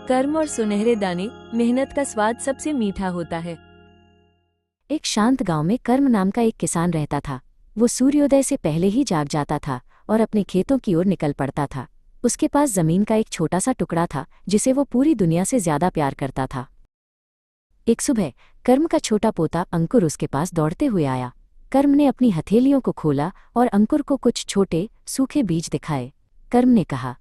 कर्म और सुनहरे दाने, मेहनत का स्वाद सबसे मीठा होता है। एक शांत गांव में कर्म नाम का एक किसान रहता था। वो सूर्योदय से पहले ही जाग जाता था और अपने खेतों की ओर निकल पड़ता था। उसके पास जमीन का एक छोटा सा टुकड़ा था जिसे वो पूरी दुनिया से ज्यादा प्यार करता था। एक सुबह कर्म का छोटा पोता अंकुर उसके पास दौड़ते हुए आया। कर्म ने अपनी हथेलियों को खोला और अंकुर को कुछ छोटे सूखे बीज दिखाए। कर्म ने कहा,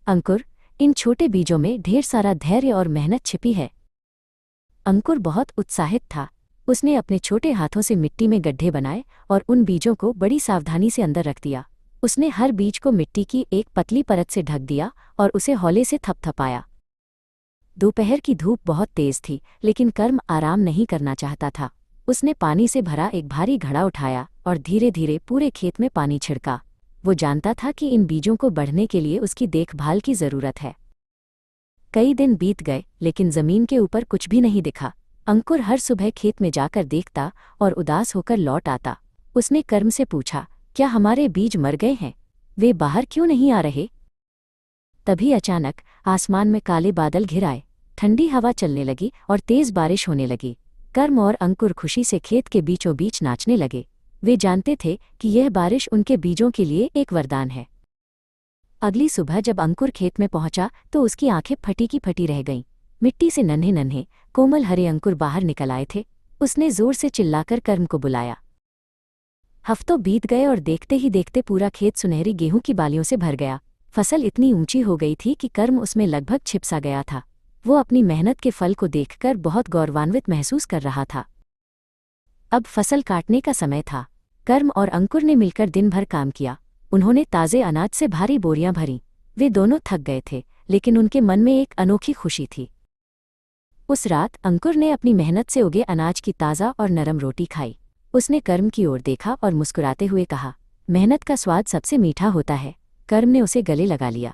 अंकुर, इन छोटे बीजों में ढेर सारा धैर्य और मेहनत छिपी है। अंकुर बहुत उत्साहित था। उसने अपने छोटे हाथों से मिट्टी में गड्ढे बनाए और उन बीजों को बड़ी सावधानी से अंदर रख दिया। उसने हर बीज को मिट्टी की एक पतली परत से ढक दिया और उसे हौले से थपथपाया। दोपहर की धूप बहुत तेज थी, लेकिन कर्म आराम नहीं करना चाहता था। उसने पानी से भरा एक भारी घड़ा उठाया और धीरे धीरे पूरे खेत में पानी छिड़का। वो जानता था कि इन बीजों को बढ़ने के लिए उसकी देखभाल की जरूरत है। कई दिन बीत गए, लेकिन जमीन के ऊपर कुछ भी नहीं दिखा। अंकुर हर सुबह खेत में जाकर देखता और उदास होकर लौट आता। उसने कर्म से पूछा, क्या हमारे बीज मर गए हैं? वे बाहर क्यों नहीं आ रहे? तभी अचानक आसमान में काले बादल घिर आए। ठंडी हवा चलने लगी और तेज बारिश होने लगी। कर्म और अंकुर खुशी से खेत के बीचों बीच नाचने लगे। वे जानते थे कि यह बारिश उनके बीजों के लिए एक वरदान है। अगली सुबह जब अंकुर खेत में पहुंचा तो उसकी आंखें फटी की फटी रह गईं। मिट्टी से नन्हे नन्हे कोमल हरे अंकुर बाहर निकल आए थे। उसने जोर से चिल्लाकर कर्म को बुलाया। हफ्तों बीत गए और देखते ही देखते पूरा खेत सुनहरी गेहूं की बालियों से भर गया। फसल इतनी ऊंची हो गई थी कि कर्म उसमें लगभग छिप सा गया था। वो अपनी मेहनत के फल को देखकर बहुत गौरवान्वित महसूस कर रहा था। अब फसल काटने का समय था। कर्म और अंकुर ने मिलकर दिन भर काम किया। उन्होंने ताजे अनाज से भारी बोरियां भरीं। वे दोनों थक गए थे, लेकिन उनके मन में एक अनोखी खुशी थी। उस रात अंकुर ने अपनी मेहनत से उगे अनाज की ताज़ा और नरम रोटी खाई। उसने कर्म की ओर देखा और मुस्कुराते हुए कहा, मेहनत का स्वाद सबसे मीठा होता है। कर्म ने उसे गले लगा लिया।